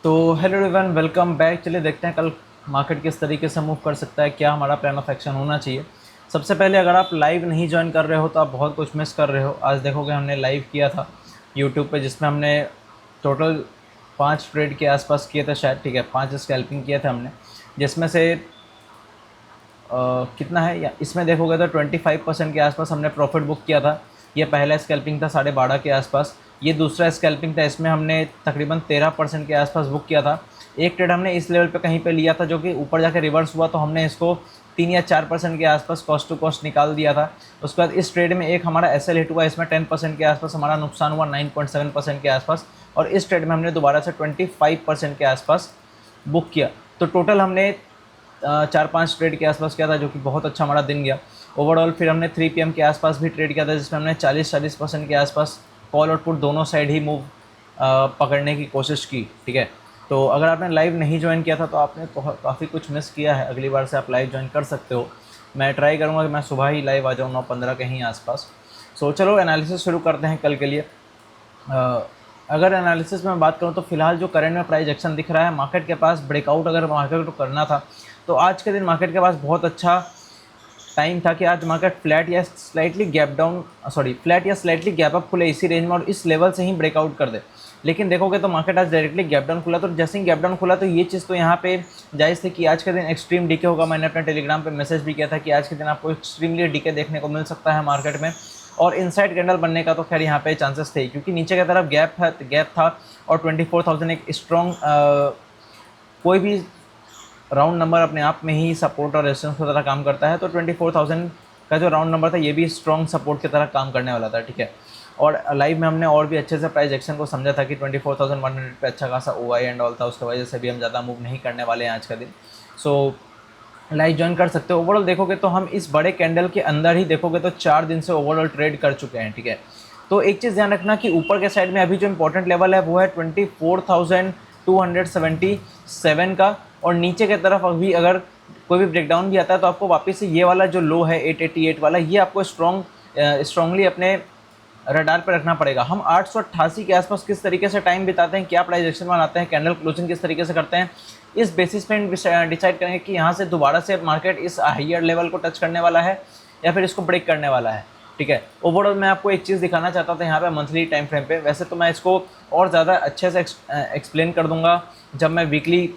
तो hello everyone, welcome back. चलिए देखते हैं कल मार्केट किस तरीके से मूव कर सकता है, क्या हमारा प्लान ऑफ एक्शन होना चाहिए। सबसे पहले अगर आप लाइव नहीं ज्वाइन कर रहे हो तो आप बहुत कुछ मिस कर रहे हो। आज देखोगे हमने लाइव किया था यूट्यूब पे, जिसमें हमने टोटल 5 ट्रेड के आसपास किए थे शायद, ठीक है, 5 स्कैल्पिंग किए थे हमने, जिसमें से कितना है या इसमें देखोगे तो 25% के आसपास हमने प्रॉफिट बुक किया था। ये पहला स्कैल्पिंग था 12:30 के आसपास। ये दूसरा स्कैल्पिंग था, इसमें हमने तकरीबन 13% के आसपास बुक किया था। एक ट्रेड हमने इस लेवल पे कहीं पे लिया था जो कि ऊपर जाकर रिवर्स हुआ, तो हमने इसको 3 या 4% के आसपास कॉस्ट टू कॉस्ट निकाल दिया था। उसके बाद इस ट्रेड में एक हमारा एस हिट हुआ, इसमें 10% के आसपास हमारा नुकसान हुआ, 9.7% के आसपास। और इस ट्रेड में हमने दोबारा से 25% के आसपास बुक किया। तो टोटल हमने 4-5 ट्रेड के आसपास किया था, जो कि बहुत अच्छा हमारा दिन गया ओवरऑल। फिर हमने 3 PM के आसपास भी ट्रेड किया था, जिसमें हमने 40% के आसपास कॉल और पुट दोनों साइड ही मूव पकड़ने की कोशिश की, ठीक है। तो अगर आपने लाइव नहीं ज्वाइन किया था तो आपने काफ़ी कुछ मिस किया है। अगली बार से आप लाइव ज्वाइन कर सकते हो। मैं ट्राई करूँगा कि मैं सुबह ही लाइव आ जाऊँ 9:15 के ही आसपास। सो चलो एनालिसिस शुरू करते हैं कल के लिए। अगर एनालिसिस में बात करूं तो फिलहाल जो करंट में प्राइस एक्शन दिख रहा है, मार्केट के पास ब्रेकआउट अगर मार्केट को करना था तो आज के दिन मार्केट के पास बहुत अच्छा टाइम था कि आज मार्केट फ्लैट या स्लाइटली गैप डाउन फ्लैट या स्लाइटली गैप अप खुले इसी रेंज में और इस लेवल से ही ब्रेकआउट कर दे। लेकिन देखोगे तो मार्केट आज डायरेक्टली गैप डाउन खुला, तो जैसे ही गैप डाउन खुला तो ये चीज़ तो यहाँ पे जायज़ थी कि आज के दिन एक्सट्रीम डीके होगा। मैंने अपने टेलीग्राम पे मैसेज भी किया था कि आज के दिन आपको एक्सट्रीमली डीके देखने को मिल सकता है मार्केट में। और इनसाइड कैंडल बनने का तो खैर यहाँ पे चांसेस थे, क्योंकि नीचे की तरफ गैप था और 24,000 एक स्ट्रॉन्ग कोई भी राउंड नंबर अपने आप में ही सपोर्ट और रेजिस्टेंस की तरह काम करता है। तो 24,000 का जो राउंड नंबर था ये भी स्ट्रॉन्ग सपोर्ट की तरह काम करने वाला था, ठीक है। और लाइव में हमने और भी अच्छे से प्राइस एक्शन को समझा था कि 24,100 पे अच्छा खासा OI एंड ऑल था, उसकी वजह से भी हम ज़्यादा मूव नहीं करने वाले हैं आज का दिन। सो लाइव ज्वाइन कर सकते हो। ओवरऑल देखोगे तो हम इस बड़े कैंडल के अंदर ही देखोगे तो 4 दिन से ओवरऑल ट्रेड कर चुके हैं, ठीक है। तो एक चीज़ ध्यान रखना कि ऊपर के साइड में अभी जो इंपॉर्टेंट लेवल है वो है 24,277 का, और नीचे की तरफ अभी अगर कोई भी ब्रेकडाउन भी आता है तो आपको वापस से ये वाला जो लो है 888 वाला, ये आपको स्ट्रॉन्गली अपने रडार पर रखना पड़ेगा। हम 888 के आसपास किस तरीके से टाइम बिताते हैं, क्या प्राइस एक्शन बनाते हैं, कैंडल क्लोजिंग किस तरीके से करते हैं, इस बेसिस पे डिसाइड करेंगे कि यहाँ से दोबारा से मार्केट इस हाइयर लेवल को टच करने वाला है या फिर इसको ब्रेक करने वाला है, ठीक है। ओवरऑल मैं आपको एक चीज़ दिखाना चाहता था यहाँ पे मंथली टाइम फ्रेम पे। वैसे तो मैं इसको और ज़्यादा अच्छे से एक्सप्लेन कर दूंगा जब मैं वीकली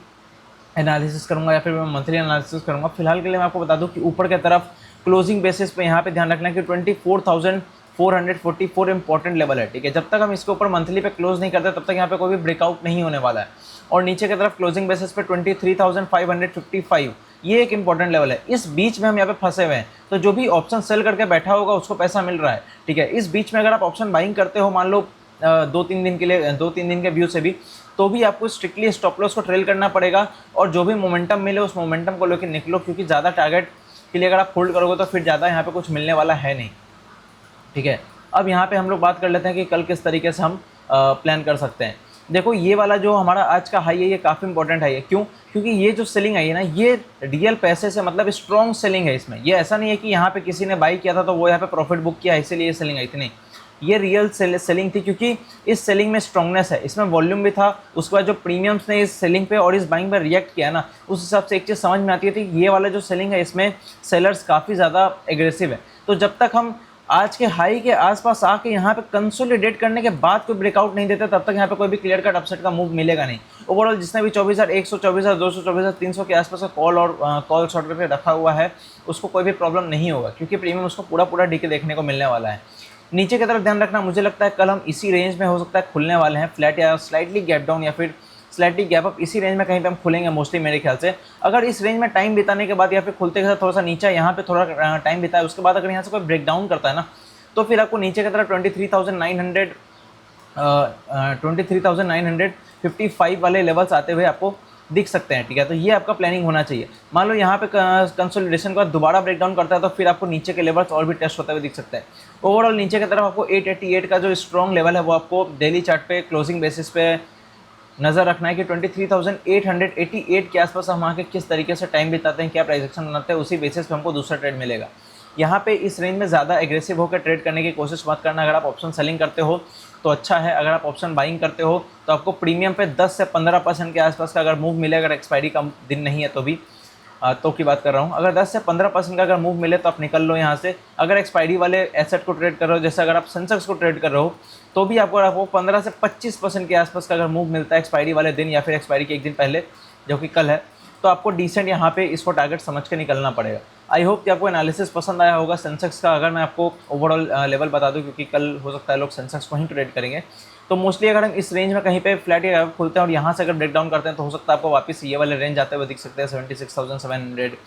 एनालिसिस करूंगा या फिर मैं मंथली एनालिसिस करूंगा। फिलहाल के लिए मैं आपको बता दूं कि ऊपर की तरफ क्लोजिंग बेसिस पे यहाँ पे ध्यान रखना है कि 24,444 इंपॉर्टेंट लेवल है, ठीक है। जब तक हम इसके ऊपर मंथली पे क्लोज नहीं करते तब तक यहाँ पे कोई भी ब्रेकआउट नहीं होने वाला है। और नीचे की तरफ क्लोजिंग बेसिस पे 23,555, ये एक इंपॉर्टेंट लेवल है। इस बीच में हम यहाँ पे फंसे हुए हैं, तो जो भी ऑप्शन सेल करके बैठा होगा उसको पैसा मिल रहा है, ठीक है। इस बीच में अगर आप ऑप्शन बाइंग करते हो, मान लो 2-3 दिन के लिए, 2-3 दिन के व्यू से भी, तो भी आपको स्ट्रिक्टली स्टॉप लॉस को ट्रेल करना पड़ेगा और जो भी मोमेंटम मिले उस मोमेंटम को लेकर निकलो, क्योंकि ज़्यादा टारगेट के लिए अगर आप होल्ड करोगे तो फिर ज़्यादा यहाँ पे कुछ मिलने वाला है नहीं, ठीक है। अब यहाँ पे हम लोग बात कर लेते हैं कि कल किस तरीके से हम प्लान कर सकते हैं। देखो ये वाला जो हमारा आज का हाई है ये काफ़ी इंपॉर्टेंट हाई है। क्यों? क्योंकि ये जो सेलिंग आई है ना, ये रियल पैसे से मतलब स्ट्रॉन्ग सेलिंग है इसमें। ये ऐसा नहीं है कि यहाँ पे किसी ने बाई किया था तो वो यहाँ पे प्रॉफिट बुक किया इसीलिए ये सेलिंग आई थी, नहीं, ये रियल सेलिंग थी, क्योंकि इस सेलिंग में स्ट्रॉन्गनेस है, इसमें वॉल्यूम भी था। उसके बाद जो प्रीमियम्स ने इस सेलिंग पे और इस बाइंग पे रिएक्ट किया ना, उस हिसाब से एक चीज़ समझ में आती है कि ये वाला जो सेलिंग है इसमें सेलर्स काफ़ी ज़्यादा एग्रेसिव है। तो जब तक हम आज के हाई के आसपास आके यहाँ पे कंसोलिडेट करने के बाद कोई ब्रेकआउट नहीं देते तब तक यहाँ पे कोई भी क्लियर कट अपसेट का मूव मिलेगा नहीं। ओवरऑल जिसने भी 24,100, 24,200, 24,300 के आसपास का कॉल और कॉल शॉर्ट करके रखा हुआ है उसको कोई भी प्रॉब्लम नहीं होगा, क्योंकि प्रीमियम उसको पूरा डीके देखने को मिलने वाला है। नीचे की तरफ ध्यान रखना, मुझे लगता है कल हम इसी रेंज में हो सकता है खुलने वाले हैं, फ्लैट या स्लाइटली गैप डाउन या फिर स्लाइटली गैप अप, इसी रेंज में कहीं पे हम खुलेंगे मोस्टली मेरे ख्याल से। अगर इस रेंज में टाइम बिताने के बाद या फिर खुलते के साथ थोड़ा सा नीचे यहाँ पे थोड़ा टाइम बिताए उसके बाद अगर यहाँ से कोई ब्रेक डाउन करता है ना, तो फिर आपको नीचे की तरफ 23,955 वाले लेवल्स आते हुए आपको दिख सकते हैं, ठीक है। तो ये आपका प्लानिंग होना चाहिए। मान लो यहाँ पे कंसोलिडेशन के बाद दोबारा ब्रेकडाउन करता है तो फिर आपको नीचे के लेवल्स और भी टेस्ट होते हुए दिख सकते हैं। ओवरऑल नीचे की तरफ आपको 888 का जो स्ट्रॉन्ग लेवल है वो आपको डेली चार्ट पे क्लोजिंग बेसिस पे नज़र रखना है कि 23,888 के आसपास हम आके किस तरीके से टाइम बिताते हैं, क्या प्राइस एक्शन बनाते हैं, उसी बेसिस पे हमको दूसरा ट्रेड मिलेगा। यहाँ पे इस रेंज में ज़्यादा एग्रेसिव होकर ट्रेड करने की कोशिश मत करना। अगर आप ऑप्शन सेलिंग करते हो तो अच्छा है, अगर आप ऑप्शन बाइंग करते हो तो आपको प्रीमियम पे 10 से 15% के आसपास का अगर मूव मिले, अगर एक्सपायरी का दिन नहीं है तो भी तो की बात कर रहा हूँ, अगर 10 से 15% का अगर मूव मिले तो आप निकल लो यहाँ से। अगर एक्सपायरी वाले एसेट को ट्रेड कर रहे हो, जैसे अगर आप सेंसेक्स को ट्रेड कर रहे हो, तो भी आपको 15 से 25% के आसपास का अगर मूव मिलता है एक्सपायरी वाले दिन या फिर एक्सपायरी के एक दिन पहले, जो कि कल है, तो आपको डिसेंट यहाँ पे इसको टारगेट समझ के निकलना पड़ेगा। आई होप कि आपको एनालिसिस पसंद आया होगा सेंसेक्स का। अगर मैं आपको ओवरऑल लेवल बता दूं, क्योंकि कल हो सकता है लोग सेंसेक्स को ही ट्रेड करेंगे, तो मोस्टली अगर हम इस रेंज में कहीं पे फ्लैट या खुलते हैं और यहाँ से अगर ब्रेक डाउन करते हैं तो हो सकता है आपको वापस ये वाले रेंज आते हुए दिख सकते हैं 76,700,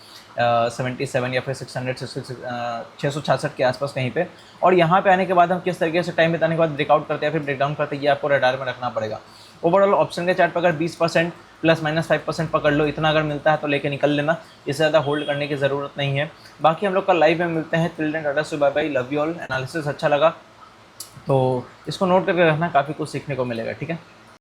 77 या फिर 666 के आसपास कहीं पे। और यहाँ पे आने के बाद हम किस तरीके से टाइम बिताने के बाद ब्रेकआउट करते हैं फिर ब्रेक डाउन करते हैं, ये आपको रडार में रखना पड़ेगा। ओवरऑल ऑप्शन के चार्ट पर अगर 20% ±5% पकड़ लो, इतना अगर मिलता है तो लेके निकल लेना, इससे ज़्यादा होल्ड करने की ज़रूरत नहीं है। बाकी हम लोग कल लाइव में मिलते हैं। टिल देन टाटा से bye bye, love you all. Analysis अच्छा लगा तो इसको नोट करके रखना, काफ़ी कुछ सीखने को मिलेगा, ठीक है।